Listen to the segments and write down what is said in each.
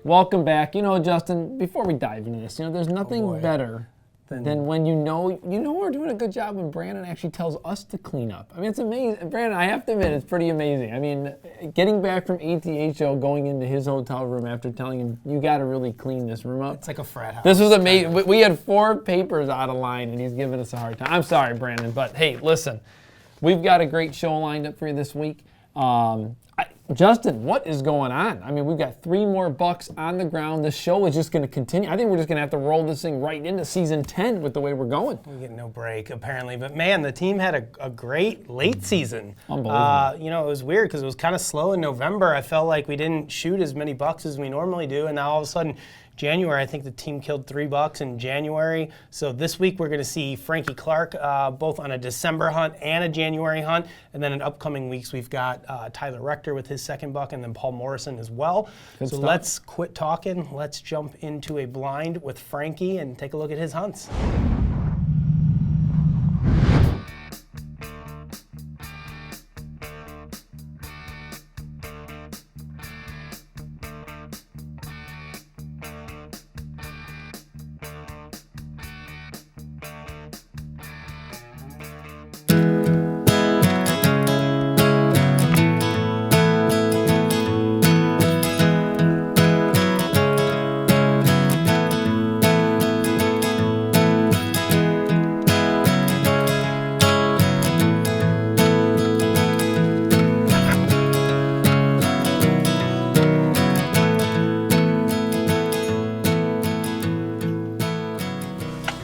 welcome back. You know, Justin, before we dive into this, there's nothing better than when you know we're doing a good job when Brandon actually tells us to clean up. I mean, it's amazing. Brandon, I have to admit, it's pretty amazing. I mean, getting back from ATHO, going into his hotel room after telling him, you got to really clean this room up. It's like a frat house. This was amazing. We had 4 papers out of line, and he's giving us a hard time. I'm sorry, Brandon, but hey, listen, we've got a great show lined up for you this week. Justin, what is going on? I mean, we've got 3 more bucks on the ground. The show is just going to continue. I think we're just going to have to roll this thing right into season 10 with the way we're going. We get no break, apparently. But, man, the team had a great late season. Unbelievable. It was weird because it was kind of slow in November. I felt like we didn't shoot as many bucks as we normally do. And now all of a sudden, January, I think the team killed 3 bucks in January. So this week we're going to see Frankie Clark both on a December hunt and a January hunt. And then in upcoming weeks we've got Tyler Rector with his 2nd buck and then Paul Morrison as well. Good so stuff. Let's quit talking. Let's jump into a blind with Frankie and take a look at his hunts.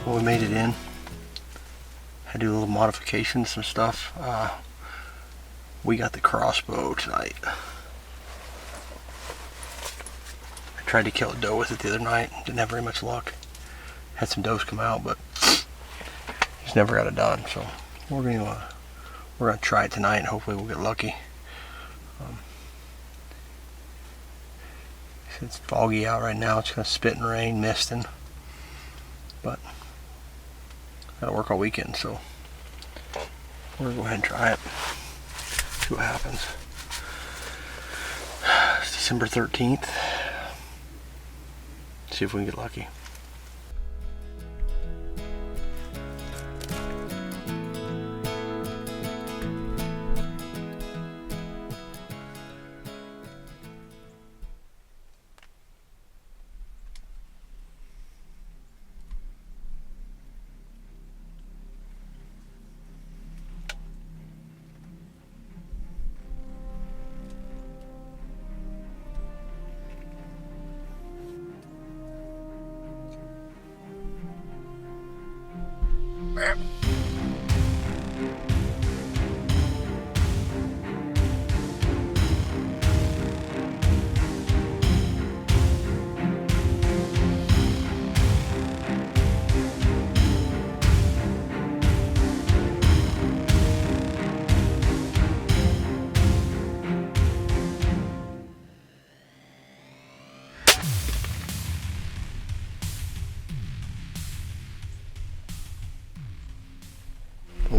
Well, we made it in. Had to do a little modifications, some stuff. We got the crossbow tonight. I tried to kill a doe with it the other night. Didn't have very much luck. Had some does come out, but just never got it done. So we're gonna try it tonight, and hopefully we'll get lucky. It's foggy out right now. It's gonna spit and rain, misting, but gotta work all weekend, so we're gonna go ahead and try it. See what happens. It's December 13th. See if we can get lucky.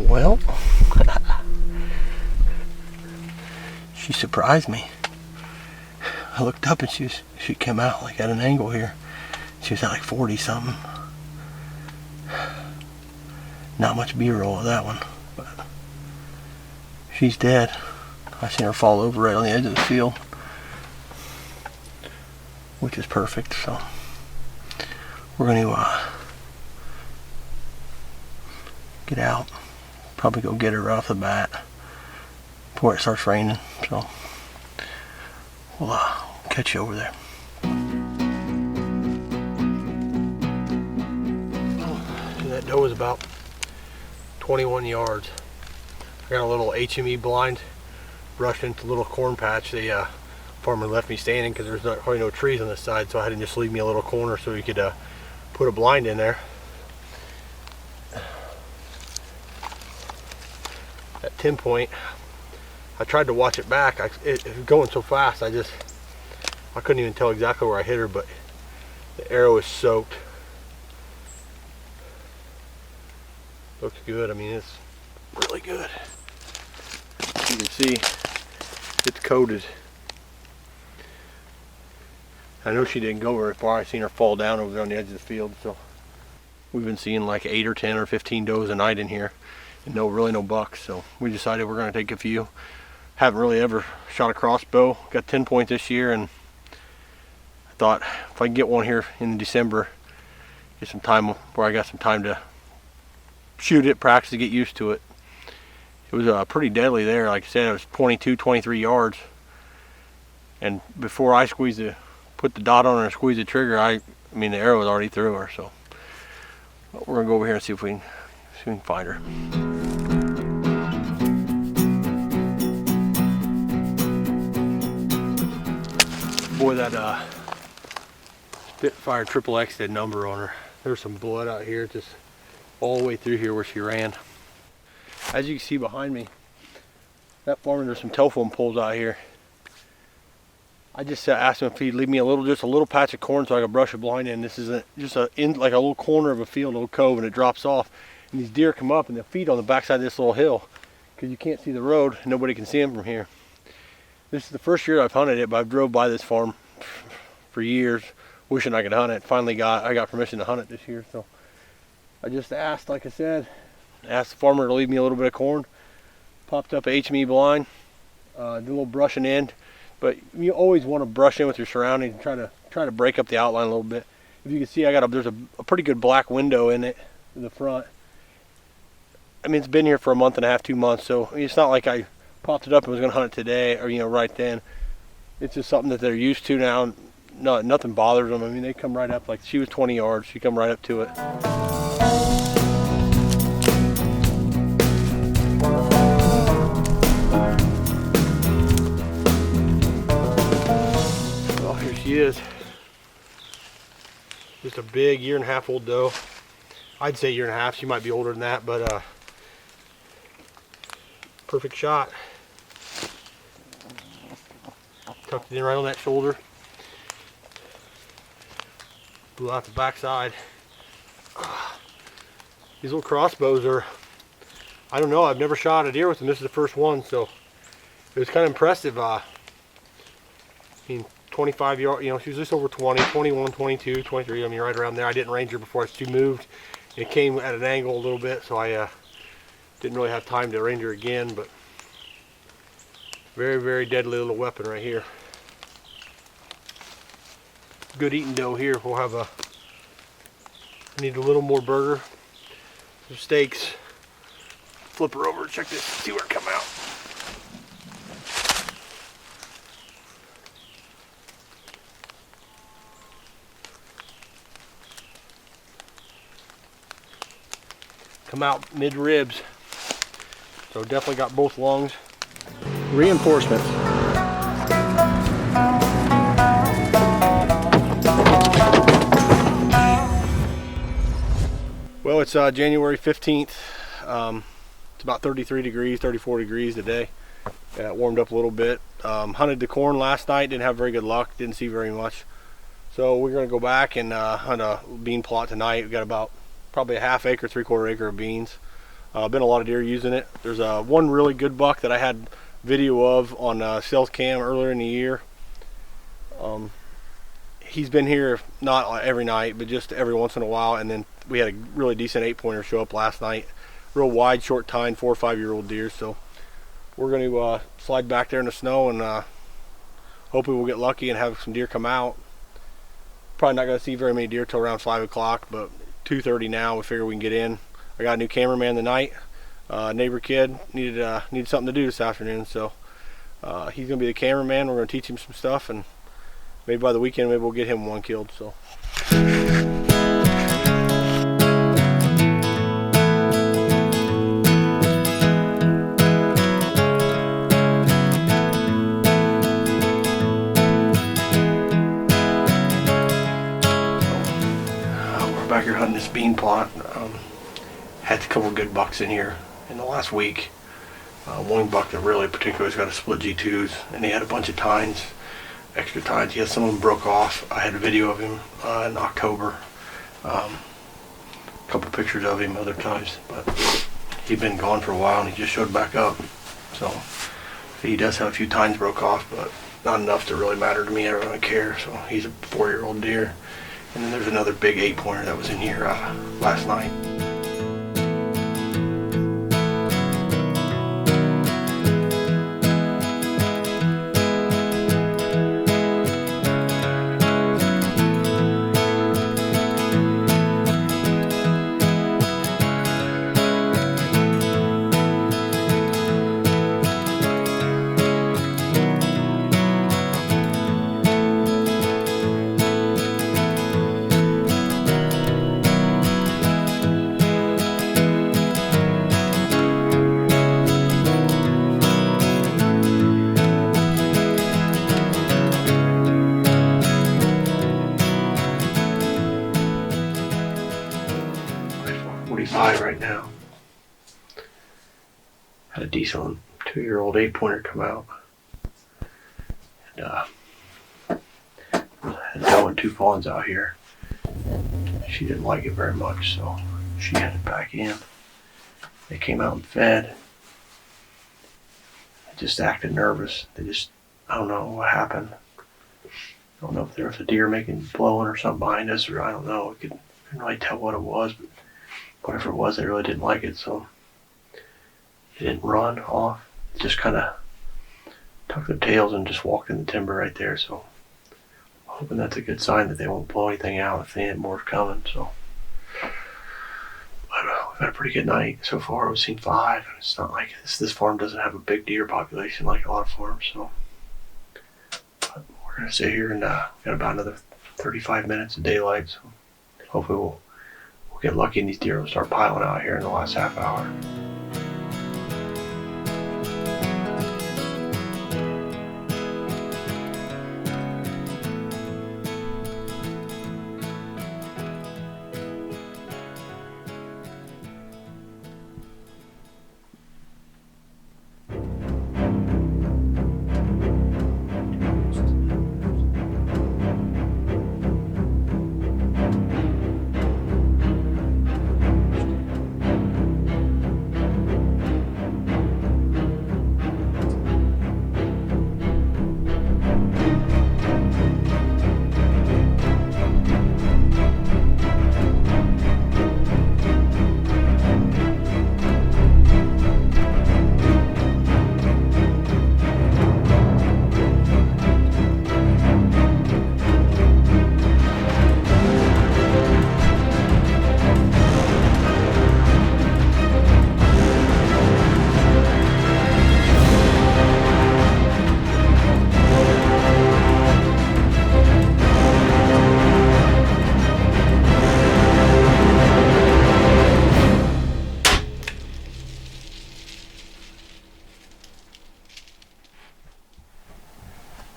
Well, she surprised me. I looked up and she came out like at an angle here. She was at like 40 something. Not much B-roll of that one, but she's dead. I seen her fall over right on the edge of the field, which is perfect. So we're gonna get out. Probably go get her right off the bat before it starts raining. So we'll catch you over there. That doe was about 21 yards. I got a little HME blind brushed into a little corn patch. The farmer left me standing because there's not hardly no trees on this side, so I had to just leave me a little corner so he could put a blind in there. At 10 point, I tried to watch it back. It was going so fast, I couldn't even tell exactly where I hit her, but the arrow is soaked. Looks good. I mean, it's really good. You can see it's coated. I know she didn't go very far. I seen her fall down over there on the edge of the field. So we've been seeing like 8 or 10 or 15 does a night in here, and really no bucks. So we decided we're going to take a few. Haven't really ever shot a crossbow. Got 10 points this year, and I thought if I can get one here in December, get some time where I got some time to shoot it, practice to get used to it. It was pretty deadly there. Like I said, it was 22, 23 yards. And before I put the dot on her and squeeze the trigger, I mean the arrow was already through her. So we're gonna go over here and see if we can find her. Boy, that Spitfire Triple X did number on her. There's some blood out here, just all the way through here where she ran. As you can see behind me, that farmer, there's some telephone poles out here. I just asked him if he'd leave me just a little patch of corn so I could brush a blind in. This is like a little corner of a field, a little cove, and it drops off. And these deer come up and they'll feed on the backside of this little hill because you can't see the road and nobody can see them from here. This is the first year I've hunted it, but I've drove by this farm for years, wishing I could hunt it. Finally I got permission to hunt it this year, so I just asked, like I said, asked the farmer to leave me a little bit of corn. Popped up a HME blind, did a little brushing in, but you always want to brush in with your surroundings and try to break up the outline a little bit. If you can see, there's a pretty good black window in it in the front. I mean, it's been here for a month and a half, 2 months, so it's not like I popped it up and was going to hunt it today or right then. It's just something that they're used to now. Nothing bothers them. I mean, they come right up. Like she was 20 yards, she come right up to it. Well, here she is. Just a big 1.5 year old doe. I'd say 1.5 years. She might be older than that, but perfect shot. Tucked it in right on that shoulder. Blew out the backside. These little crossbows are, I don't know, I've never shot a deer with them. This is the first one, so it was kind of impressive. I mean, 25 yards, she was just over 20, 21, 22, 23, I mean, right around there. I didn't range her before she moved. It came at an angle a little bit, so I didn't really have time to range her again, but very, very deadly little weapon right here. Good eating doe here. We'll have need a little more burger, some steaks. Flip her over, check this, see where it come out. Come out mid ribs. So definitely got both lungs. Reinforcements. Well, it's January 15th. It's about 33 degrees, 34 degrees today. It warmed up a little bit. Hunted the corn last night, didn't have very good luck, didn't see very much. So we're gonna go back and hunt a bean plot tonight. We've got probably a 1/2 acre, 3/4 acre of beans. Been a lot of deer using it. There's one really good buck that I had video of on stealth cam earlier in the year. He's been here not every night, but just every once in a while. And then we had a really decent 8-pointer show up last night. Real wide, short tine, 4 or 5 year old deer. So we're going to slide back there in the snow and hopefully we'll get lucky and have some deer come out. Probably not going to see very many deer till around 5 o'clock, but 2:30 now. We figure we can get in. I got a new cameraman tonight. Neighbor kid needed something to do this afternoon, so he's going to be the cameraman. We're going to teach him some stuff, and maybe by the weekend maybe we'll get him one killed. So. We're back here hunting this bean plot. Had a couple good bucks in here in the last week. One buck that really particularly has got a split G2s, and he had a bunch of tines, extra tines. He had some of them broke off. I had a video of him in October. A couple pictures of him other times, but he'd been gone for a while and he just showed back up. So he does have a few tines broke off, but not enough to really matter to me. I don't really care. So he's a 4-year-old deer. And then there's another big 8-pointer that was in here last night. Right now. Had a decent 2-year-old 8-pointer come out. And had Doe and 2 fawns out here. She didn't like it very much, so she headed back in. They came out and fed. They just acted nervous. I don't know what happened. I don't know if there was a deer blowing or something behind us, or I don't know. Couldn't really tell what it was, but whatever it was, they really didn't like it, so they didn't run off. They just kind of tucked their tails and just walked in the timber right there, so I'm hoping that's a good sign that they won't blow anything out if they ain't more coming, so. But we've had a pretty good night so far. We've seen 5, and it's not like this farm doesn't have a big deer population like a lot of farms, so. But we're going to sit here and got about another 35 minutes of daylight, so hopefully we'll get lucky and these deer will start piling out here in the last half hour.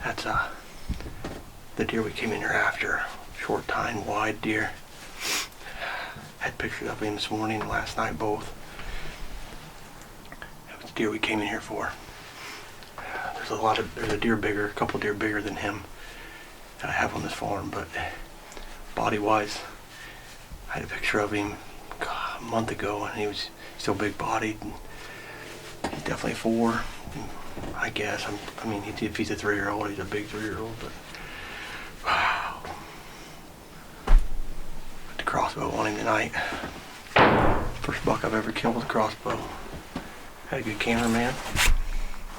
That's the deer we came in here after. Short tine, wide deer. Had pictures of him this morning and last night both. That was the deer we came in here for. There's a couple deer bigger than him that I have on this farm, but body-wise, I had a picture of him a month ago, and he was still big-bodied. He's definitely 4, I guess. I mean, if he's a 3-year-old, he's a big 3-year-old, but wow. Put the crossbow on him tonight. First buck I've ever killed with a crossbow. Had a good cameraman.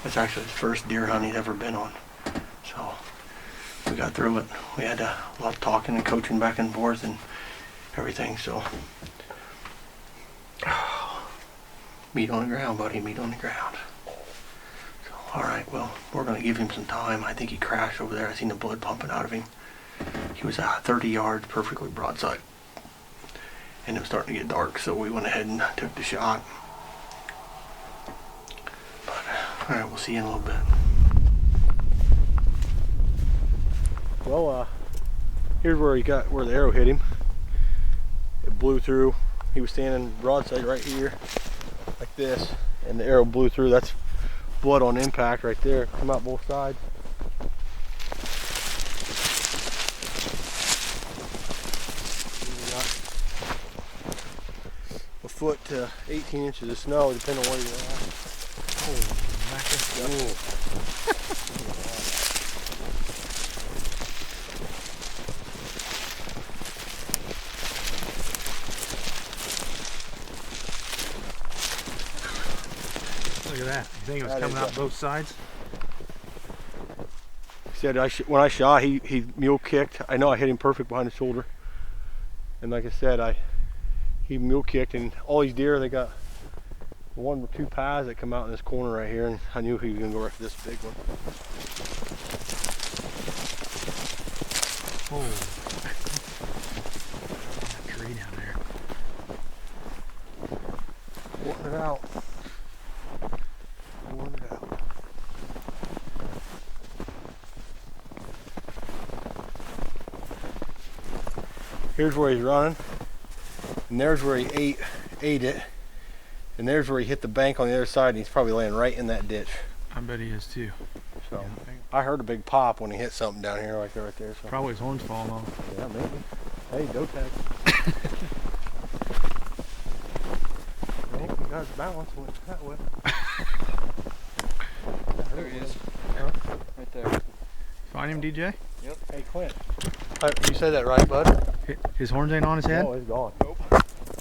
That's actually his first deer hunt he's ever been on. So we got through it. We had a lot of talking and coaching back and forth and everything, so meat on the ground, buddy, meat on the ground. So, all right, well, we're going to give him some time. I think he crashed over there. I seen the blood pumping out of him. He was 30 yards, perfectly broadside. And it was starting to get dark, so we went ahead and took the shot. But, all right, we'll see you in a little bit. Well, here's where the arrow hit him. It blew through. He was standing broadside right here, like this, and the arrow blew through. That's blood on impact right there. Come out both sides. A foot to 18 inches of snow, depending on where you're at. Holy mackerel. Look at that. You think it was That coming is out both sides? He said when I shot, he mule kicked. I know I hit him perfect behind the shoulder. And like I said, he mule kicked, and all these deer, they got one or two pies that come out in this corner right here, and I knew he was gonna go right for this big one. Oh. That tree down there. Wanting it out. Wanting it out. Here's where he's running, and there's where he ate it, and there's where he hit the bank on the other side, and he's probably laying right in that ditch. I bet he is too. So I heard a big pop when he hit something down here, like right there. So. Probably his horns falling off. Yeah, maybe. Hey, doe tag. Well, you got his balance went that way. There he is. Huh? Right there. Find him, DJ? Hey, Clint. You said that right, bud? His horns ain't on his head? No, he's gone. Nope.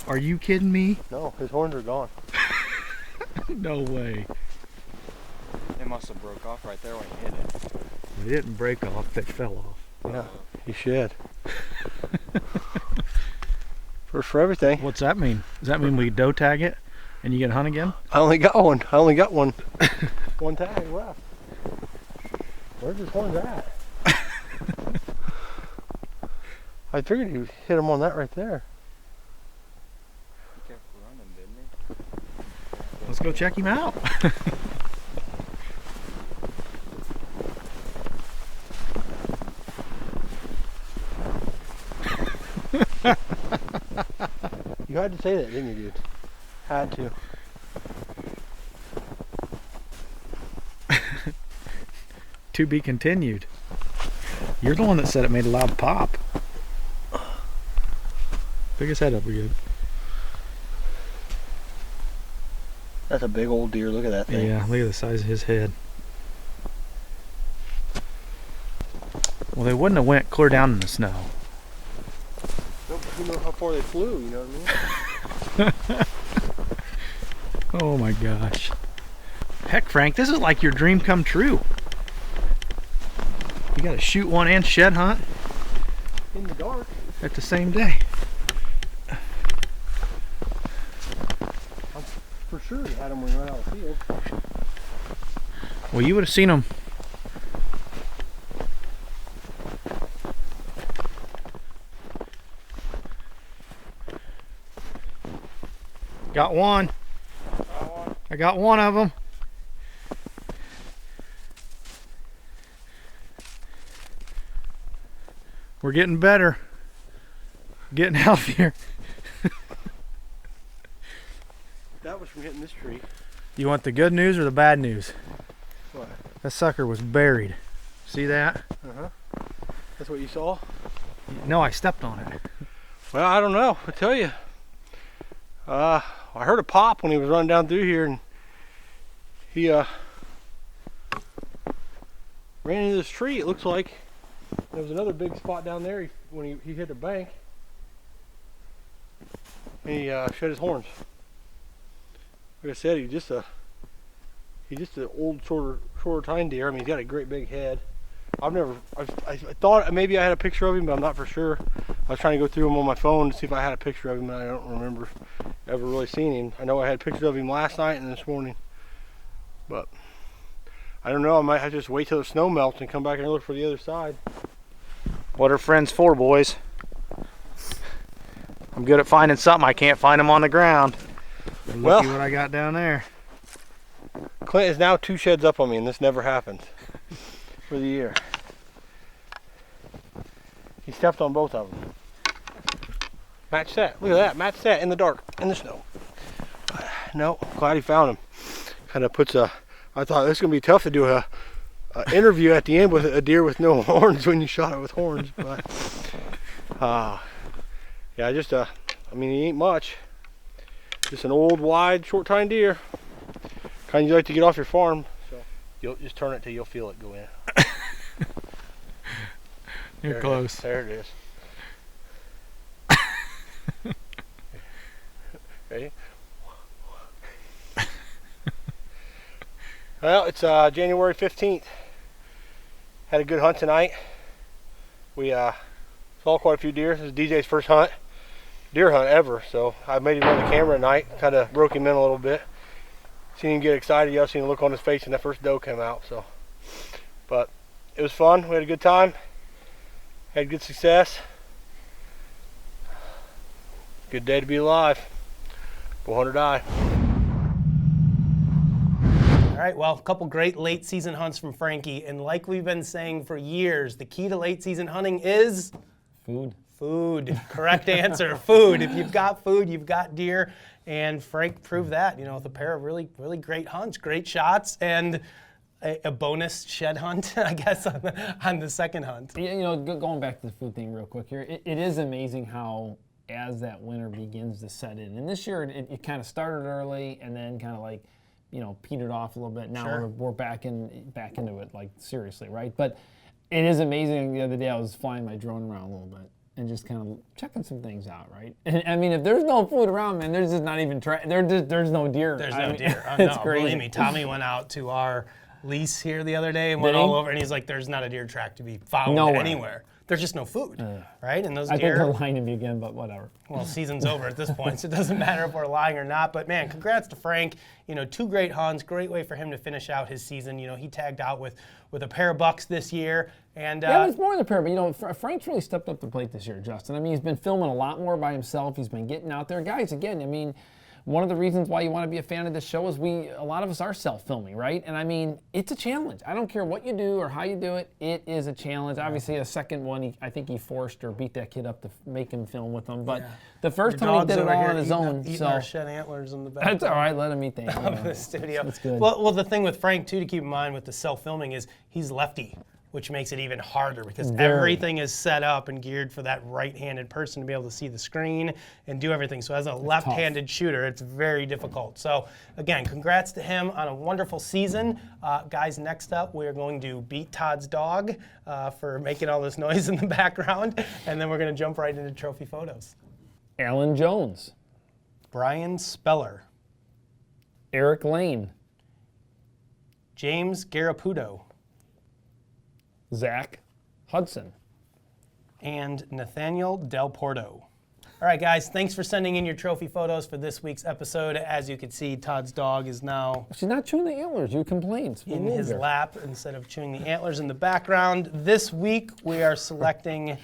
Are you kidding me? No, his horns are gone. No way. It must have broke off right there when he hit it. They didn't break off, they fell off. Yeah, he should. First for everything. What's that mean? Does that mean we doe tag it and you get hunt again? I only got one. I only got one. One tag left. Where's his horns at? I figured he hit him on that right there. He kept running, didn't he? Let's go check him out. You had to say that, didn't you, dude? Had to. To be continued. You're the one that said it made a loud pop. Pick his head up again. That's a big old deer. Look at that thing. Yeah, look at the size of his head. Well, they wouldn't have went clear down in the snow. You know how far they flew, you know what I mean? Oh my gosh. Heck, Frank, this is like your dream come true. You got to shoot one and shed hunt In the dark. at the same day. For sure he had him when he ran out of the field. Well, you would have seen them. Got one. I got one of them. We're getting better. Getting healthier. That was from hitting this tree. You want the good news or the bad news? What? That sucker was buried. See that? Uh-huh. That's what you saw? No, I stepped on it. Well, I don't know. I tell you. I heard a pop when he was running down through here, and he ran into this tree. It looks like there was another big spot down there when he hit the bank, and he shed his horns. Like I said, he's just an old shorter tine deer. I mean, he's got a great big head. I thought maybe I had a picture of him, but I'm not for sure. I was trying to go through him on my phone to see if I had a picture of him, and I don't remember ever really seeing him. I know I had pictures of him last night and this morning, but I don't know. I might have to just wait till the snow melts and come back and look for the other side. What are friends for, boys? I'm good at finding something. I can't find them on the ground. Look Well, at what I got down there. Clint is now 2 sheds up on me, and this never happened for the year. He stepped on both of them. Match set. Look at that. Match set in the dark, in the snow. No, glad he found him. Kind of puts a. I thought this is gonna be tough to do a interview at the end with a deer with no horns when you shot it with horns, but yeah, just I mean, he ain't much. Just an old, wide, short tine deer. Kind you like to get off your farm, so you'll just turn it till you'll feel it go in. You're There close. There it is. Ready? Well, it's January 15th. Had a good hunt tonight. We saw quite a few deer. This is DJ's first deer hunt ever, so I made him run the camera tonight. Kind of broke him in a little bit. Seen him get excited. You seen the look on his face when that first doe came out. So, but it was fun. We had a good time. Had good success. Good day to be alive. Bowhunt or die. All right, well, a couple great late season hunts from Frankie, and like we've been saying for years, the key to late season hunting is Food. food. Correct answer, food. If you've got food, you've got deer, and Frank proved that, with a pair of really, really great hunts, great shots, and a bonus shed hunt, I guess, on the second hunt. Going back to the food thing real quick here, it is amazing how as that winter begins to set in, and this year it kind of started early and then kind of like, petered off a little bit. Now Sure. we're back into it, like seriously, right? But it is amazing. The other day I was flying my drone around a little bit and just kind of checking some things out, right? And I mean, if there's no food around, man, there's just not even there's no deer. There's no deer. Oh, It's no, crazy. believe me. Tommy went out to our lease here the other day and Did went he? all over, and he's like, there's not a deer track to be found Nowhere. anywhere. There's just no food, right? And those I think deer, they're lying to me again, but whatever. well, season's over at this point, so it doesn't matter if we're lying or not. But man, congrats to Frank. Two great hunts, great way for him to finish out his season. He tagged out with a pair of bucks this year, and Yeah, it's more than a pair, but Frank's really stepped up the plate this year, Justin. I mean, he's been filming a lot more by himself. He's been getting out there. Guys, again, I mean, one of the reasons why you want to be a fan of this show is a lot of us are self-filming, right? And I mean, it's a challenge. I don't care what you do or how you do it, it is a challenge. Obviously, a second one, I think he forced or beat that kid up to make him film with him. But the first your time he dog's did it over all here on his own. eating So our shed antlers in the back. that's all right, let him eat the Of the studio. That's good. Well, the thing with Frank too to keep in mind with the self-filming is he's lefty, which makes it even harder because everything is set up and geared for that right-handed person to be able to see the screen and do everything. So as a left-handed shooter, it's very difficult. So again, congrats to him on a wonderful season. Guys, next up, we're going to beat Todd's dog for making all this noise in the background, and then we're going to jump right into trophy photos. Alan Jones, Brian Speller, Eric Lane, James Garaputo, Zach Hudson. and Nathaniel Del Porto. All right, guys, thanks for sending in your trophy photos for this week's episode. As you can see, Todd's dog is now She's not chewing the antlers. You complained. in his lap instead of chewing the antlers in the background. This week, we are selecting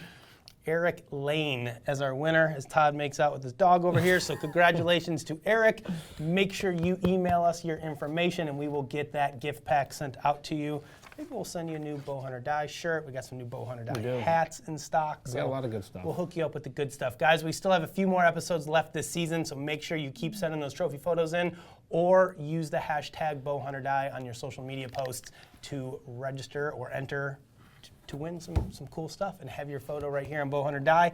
Eric Lane as our winner, as Todd makes out with his dog over here. So congratulations to Eric. Make sure you email us your information, and we will get that gift pack sent out to you. Maybe we'll send you a new Bowhunt or Die shirt. We got some new Bowhunt or Die hats in stock. We got a lot of good stuff. We'll hook you up with the good stuff. Guys, we still have a few more episodes left this season, so make sure you keep sending those trophy photos in or use the hashtag Bowhunt or Die on your social media posts to register or enter to win some cool stuff and have your photo right here on Bowhunt or Die. I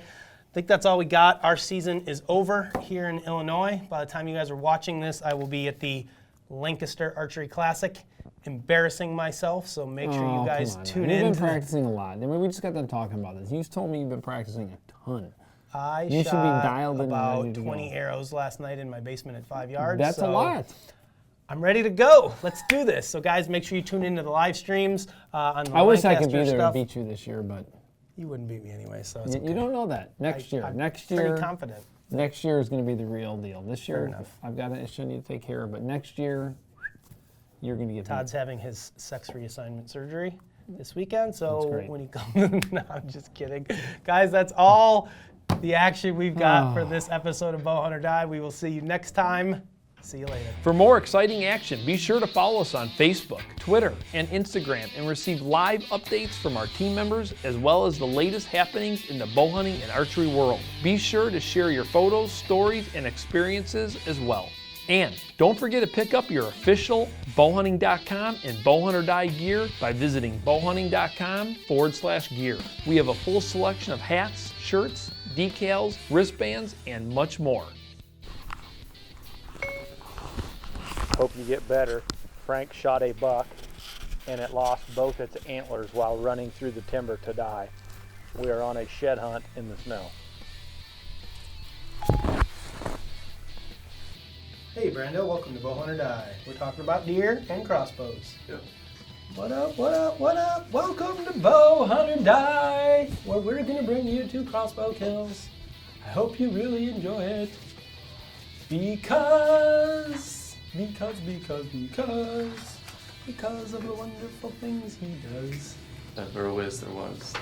think that's all we got. Our season is over here in Illinois. By the time you guys are watching this, I will be at the Lancaster Archery Classic, embarrassing myself, so make sure you guys tune in. You've been practicing a lot. I mean, we just got done talking about this. You told me you've been practicing a ton. You should be shot dialed in and about ready to go. 20 arrows last night in my basement at 5 yards. That's a so lot. I'm ready to go. Let's do this. So guys, make sure you tune into the live streams on the I wish I could Lancaster be there stuff. and beat you this year, but You wouldn't beat me anyway, so it's you okay. don't know that. Next year. I'm Next pretty year. confident. Next year is going to be the real deal. This year, enough. I've got an issue I need to take care of, but next year, you're going to get Todd's having his sex reassignment surgery this weekend, so great. when he comes, no, I'm just kidding. Guys, that's all the action we've got for this episode of Bowhunt or Die. We will see you next time. See you later. For more exciting action, be sure to follow us on Facebook, Twitter, and Instagram and receive live updates from our team members as well as the latest happenings in the bow hunting and archery world. Be sure to share your photos, stories, and experiences as well. And don't forget to pick up your official bowhunting.com and Bowhunt or Die gear by visiting bowhunting.com/gear. We have a full selection of hats, shirts, decals, wristbands, and much more. Hope you get better. Frank shot a buck and it lost both its antlers while running through the timber to die. We are on a shed hunt in the snow. Hey, Brando. Welcome to Bowhunt or Die. We're talking about deer and crossbows. Yep. What up, what up, what up? Welcome to Bowhunt or Die, where we're going to bring you 2 crossbow kills. I hope you really enjoy it. Because of the wonderful things he does. Ever a whiz there was.